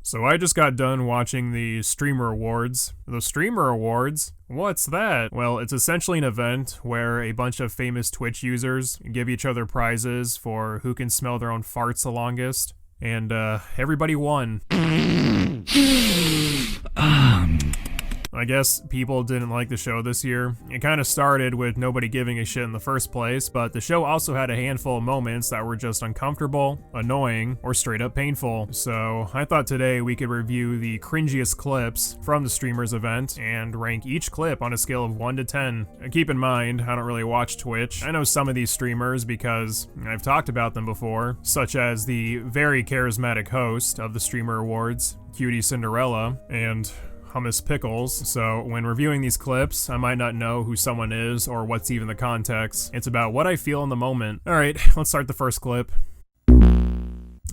So I just got done watching the Streamer Awards. The Streamer Awards? What's that? Well, it's essentially an event where a bunch of famous Twitch users give each other prizes for who can smell their own farts the longest. And, everybody won. I guess people didn't like the show this year. It kind of started with nobody giving a shit in the first place, but the show also had a handful of moments that were just uncomfortable, annoying, or straight up painful. So I thought today we could review the cringiest clips from the streamers event and rank each clip on a scale of 1 to 10. Keep in mind, I don't really watch Twitch. I know some of these streamers because I've talked about them before, such as the very charismatic host of the Streamer Awards, qtcinderella, and Hummus Pickles, so when reviewing these clips, I might not know who someone is or what's even the context. It's about what I feel in the moment. Alright, let's start the first clip.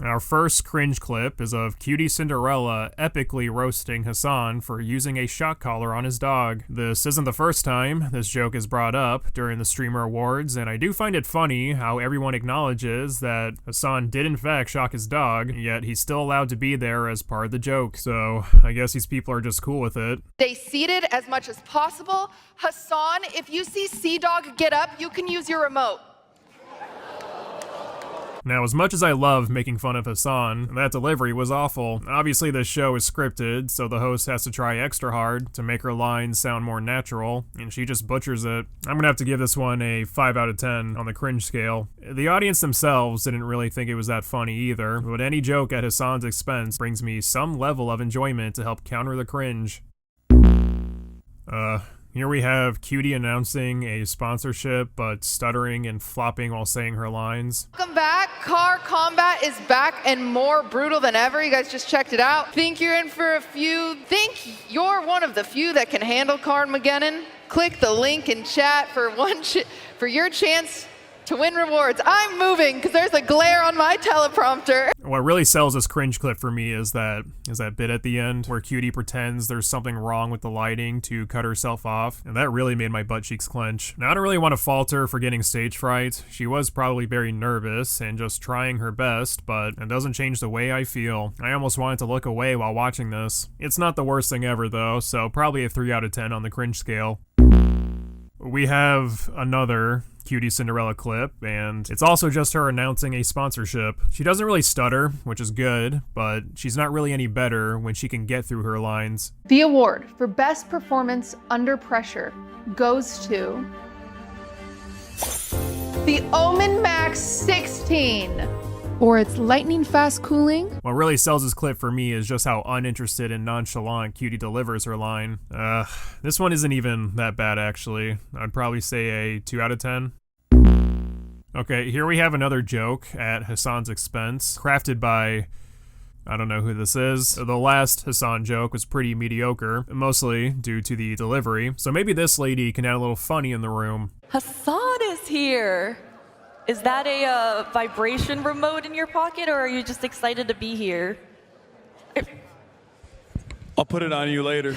Our first cringe clip is of qtcinderella epically roasting Hasan for using a shock collar on his dog. This isn't the first time this joke is brought up during the Streamer Awards, and I do find it funny how everyone acknowledges that Hasan did in fact shock his dog, yet he's still allowed to be there as part of the joke. So I guess these people are just cool with it. Stay seated as much as possible. Hasan, if you see Sea-Dog get up, you can use your remote. Now, as much as I love making fun of Hasan, that delivery was awful. Obviously, this show is scripted, so the host has to try extra hard to make her lines sound more natural, and she just butchers it. I'm gonna have to give this one a 5 out of 10 on the cringe scale. The audience themselves didn't really think it was that funny either, but any joke at Hasan's expense brings me some level of enjoyment to help counter the cringe. Here we have Cutie announcing a sponsorship, but stuttering and flopping while saying her lines. Welcome back. Car Combat is back and more brutal than ever. You guys just checked it out. Think you're in for a few? Think you're one of the few that can handle Carmageddon? Click the link in chat for your chance to win rewards. I'm moving because there's a glare on my teleprompter. What really sells this cringe clip for me is that bit at the end where Cutie pretends there's something wrong with the lighting to cut herself off, and that really made my butt cheeks clench. Now, I don't really want to fault her for getting stage fright. She was probably very nervous and just trying her best, but it doesn't change the way I feel. I almost wanted to look away while watching this. It's not the worst thing ever though, so probably a 3 out of 10 on the cringe scale. We have another qtcinderella clip, and it's also just her announcing a sponsorship. She doesn't really stutter, which is good, but she's not really any better when she can get through her lines. The award for best performance under pressure goes to the Omen Max 16. Or its lightning fast cooling. What really sells this clip for me is just how uninterested and nonchalant Cutie delivers her line. This one isn't even that bad actually. I'd probably say a 2 out of 10. Okay, here we have another joke at Hasan's expense, crafted by, I don't know who this is. The last Hasan joke was pretty mediocre, mostly due to the delivery, so maybe this lady can add a little funny in the room. Hasan is here! Is that a vibration remote in your pocket, or are you just excited to be here? I'll put it on you later.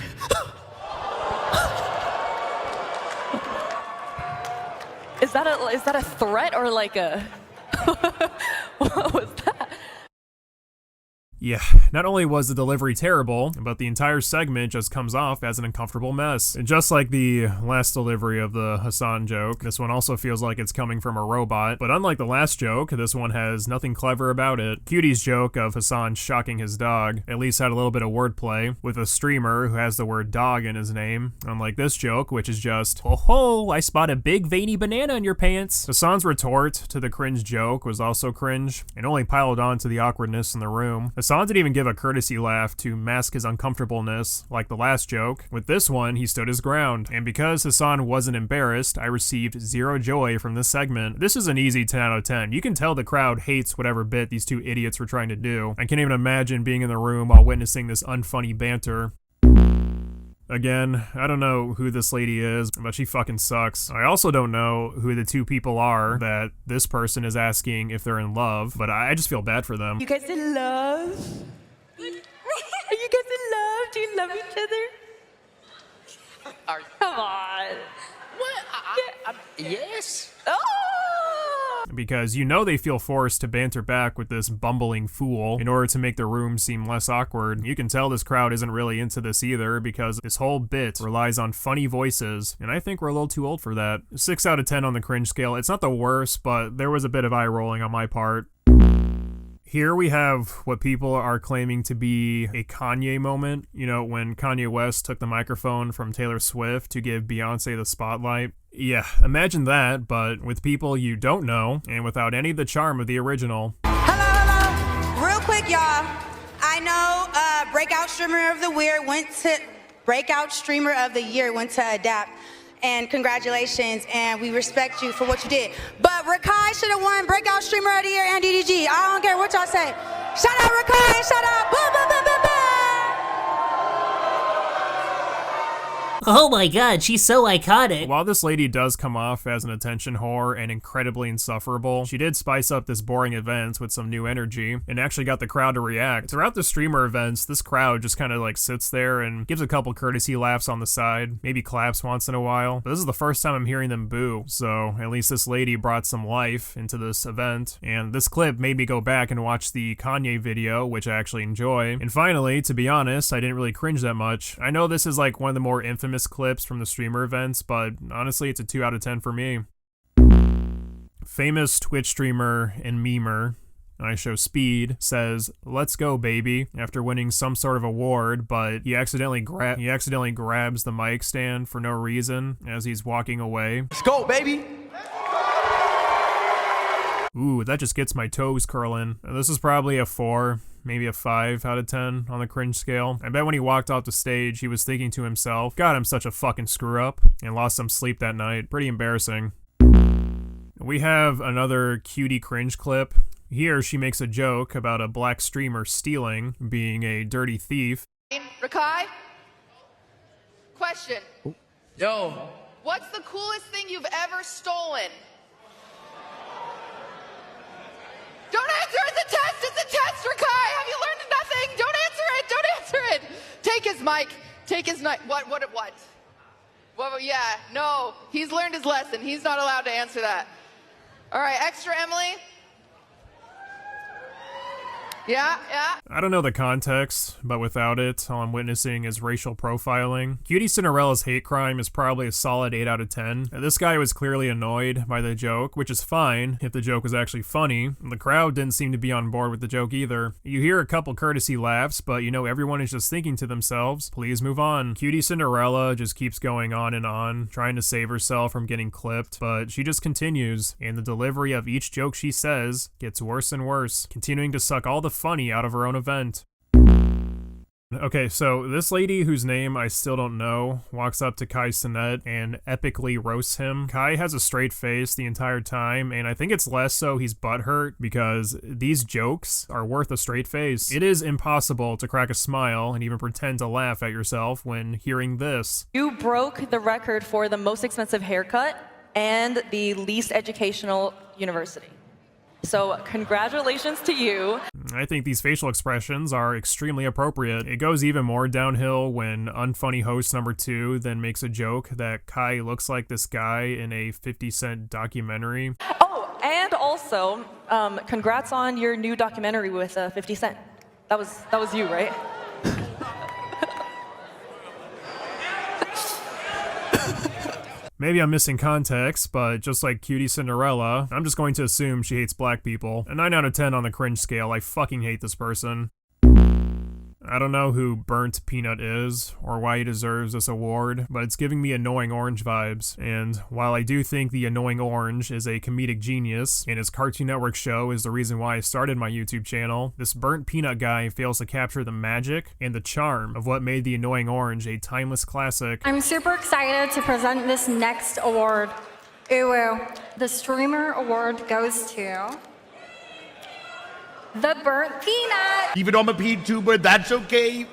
Is that a threat or like a... What was that? Yeah, not only was the delivery terrible, but the entire segment just comes off as an uncomfortable mess. And just like the last delivery of the Hasan joke, this one also feels like it's coming from a robot. But unlike the last joke, this one has nothing clever about it. Cutie's joke of Hasan shocking his dog at least had a little bit of wordplay, with a streamer who has the word dog in his name. Unlike this joke, which is just, "Ho ho, I spot a big veiny banana in your pants." Hasan's retort to the cringe joke was also cringe, and only piled on to the awkwardness in the room. Hasan didn't even give a courtesy laugh to mask his uncomfortableness, like the last joke. With this one, he stood his ground, and because Hasan wasn't embarrassed, I received 0 joy from this segment. This is an easy 10 out of 10. You can tell the crowd hates whatever bit these two idiots were trying to do. I can't even imagine being in the room while witnessing this unfunny banter. Again, I don't know who this lady is, but she fucking sucks. I also don't know who the two people are that this person is asking if they're in love, but I just feel bad for them. You guys in love? Are you guys in love? Do you love each other? Come on. What? Yes. Oh! because you know they feel forced to banter back with this bumbling fool in order to make the room seem less awkward. You can tell this crowd isn't really into this either because this whole bit relies on funny voices, and I think we're a little too old for that. 6 out of 10 on the cringe scale. It's not the worst, but there was a bit of eye rolling on my part. Here we have what people are claiming to be a Kanye moment. You know, when Kanye West took the microphone from Taylor Swift to give Beyonce the spotlight. Yeah, imagine that, but with people you don't know, and without any of the charm of the original. Hello. Real quick, y'all. I know Breakout Streamer of the Year went to Adapt. And congratulations, and we respect you for what you did. But Rakai should have won Breakout Streamer of the Year and DDG. I don't care what y'all say. Shout out Rakai, and shout out blah, blah, blah, blah, blah. Oh my god, she's so iconic. While this lady does come off as an attention whore and incredibly insufferable, she did spice up this boring event with some new energy and actually got the crowd to react. Throughout the streamer events, this crowd just kind of like sits there and gives a couple courtesy laughs on the side, maybe claps once in a while. But this is the first time I'm hearing them boo, so at least this lady brought some life into this event. And this clip made me go back and watch the Kanye video, which I actually enjoy. And finally, to be honest, I didn't really cringe that much. I know this is like one of the more infamous clips from the streamer events, but honestly it's a 2 out of 10 for me. Famous Twitch streamer and memer, I show Speed, says, "Let's go, baby," after winning some sort of award, but he accidentally grabs the mic stand for no reason as he's walking away. Let's go, baby. Ooh, that just gets my toes curling. This is probably a 4, maybe a 5 out of 10 on the cringe scale. I bet when he walked off the stage, he was thinking to himself, God, I'm such a fucking screw up, and lost some sleep that night. Pretty embarrassing. We have another cutie cringe clip. Here, she makes a joke about a black streamer stealing, being a dirty thief. Rakai? Question. Yo. What's the coolest thing you've ever stolen? Don't answer it! It's a test! It's a test, Rakai! Have you learned nothing? Don't answer it! Don't answer it! Take his mic. Take his mic. What? Yeah, no. He's learned his lesson. He's not allowed to answer that. All right, extra Emily. Yeah. I don't know the context, but without it, all I'm witnessing is racial profiling. qtcinderella's hate crime is probably a solid 8 out of 10. This guy was clearly annoyed by the joke, which is fine if the joke was actually funny. The crowd didn't seem to be on board with the joke either. You hear a couple courtesy laughs, but you know everyone is just thinking to themselves, please move on. qtcinderella just keeps going on, trying to save herself from getting clipped, but she just continues, and the delivery of each joke she says gets worse and worse, continuing to suck all the funny out of her own event. Okay, so this lady, whose name I still don't know, walks up to Kai Cenat and epically roasts him. Kai has a straight face the entire time, and I think it's less so he's butthurt because these jokes are worth a straight face. It is impossible to crack a smile and even pretend to laugh at yourself when hearing this. You broke the record for the most expensive haircut and the least educational university. So congratulations to you. I think these facial expressions are extremely appropriate. It goes even more downhill when unfunny host number 2 then makes a joke that Kai looks like this guy in a 50 Cent documentary. Oh, and also, congrats on your new documentary with 50 Cent. That was you, right? Maybe I'm missing context, but just like qtcinderella, I'm just going to assume she hates black people. A 9 out of 10 on the cringe scale. I fucking hate this person. I don't know who Burnt Peanut is, or why he deserves this award, but it's giving me Annoying Orange vibes, and while I do think the Annoying Orange is a comedic genius, and his Cartoon Network show is the reason why I started my YouTube channel, this Burnt Peanut guy fails to capture the magic and the charm of what made the Annoying Orange a timeless classic. I'm super excited to present this next award. Ooh, the Streamer Award goes to the Burnt Peanut. Even though I'm a peanut tuber, that's okay.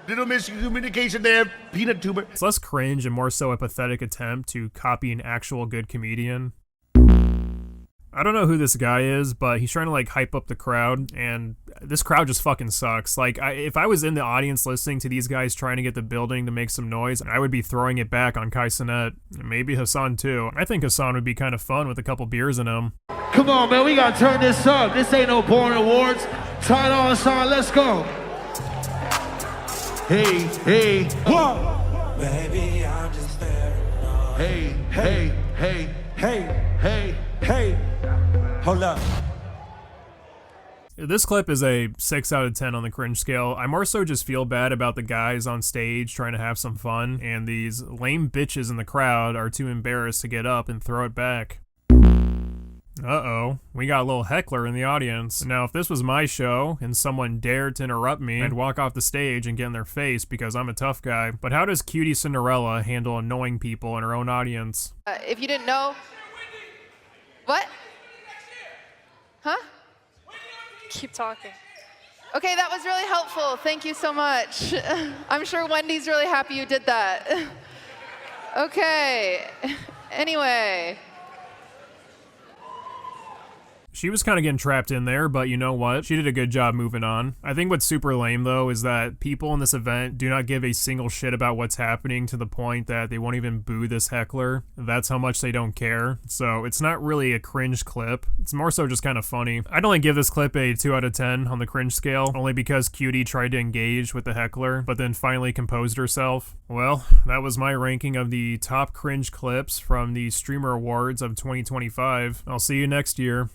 Little miscommunication there, peanut tuber. It's less cringe and more so a pathetic attempt to copy an actual good comedian. I don't know who this guy is, but he's trying to like hype up the crowd, and this crowd just fucking sucks. Like, if I was in the audience listening to these guys trying to get the building to make some noise, I would be throwing it back on Kai Cenat. Maybe Hasan too. I think Hasan would be kind of fun with a couple beers in him. Come on, man, we gotta turn this up. This ain't no boring awards. Tie on, Hasan, let's go. Hey, hey, what? Baby, I'm just paranoid. Hey, hey, hey, hey, hey, hey. Hold up. This clip is a 6 out of 10 on the cringe scale. I more so just feel bad about the guys on stage trying to have some fun, and these lame bitches in the crowd are too embarrassed to get up and throw it back. Uh-oh, we got a little heckler in the audience. Now, if this was my show and someone dared to interrupt me, I'd walk off the stage and get in their face because I'm a tough guy. But how does qtcinderella handle annoying people in her own audience? If you didn't know... What? Huh? Keep talking. Okay, that was really helpful. Thank you so much. I'm sure Wendy's really happy you did that. Okay, anyway... She was kind of getting trapped in there, but you know what? She did a good job moving on. I think what's super lame, though, is that people in this event do not give a single shit about what's happening to the point that they won't even boo this heckler. That's how much they don't care. So it's not really a cringe clip. It's more so just kind of funny. I'd only give this clip a 2 out of 10 on the cringe scale, only because Cutie tried to engage with the heckler, but then finally composed herself. Well, that was my ranking of the top cringe clips from the Streamer Awards of 2025. I'll see you next year.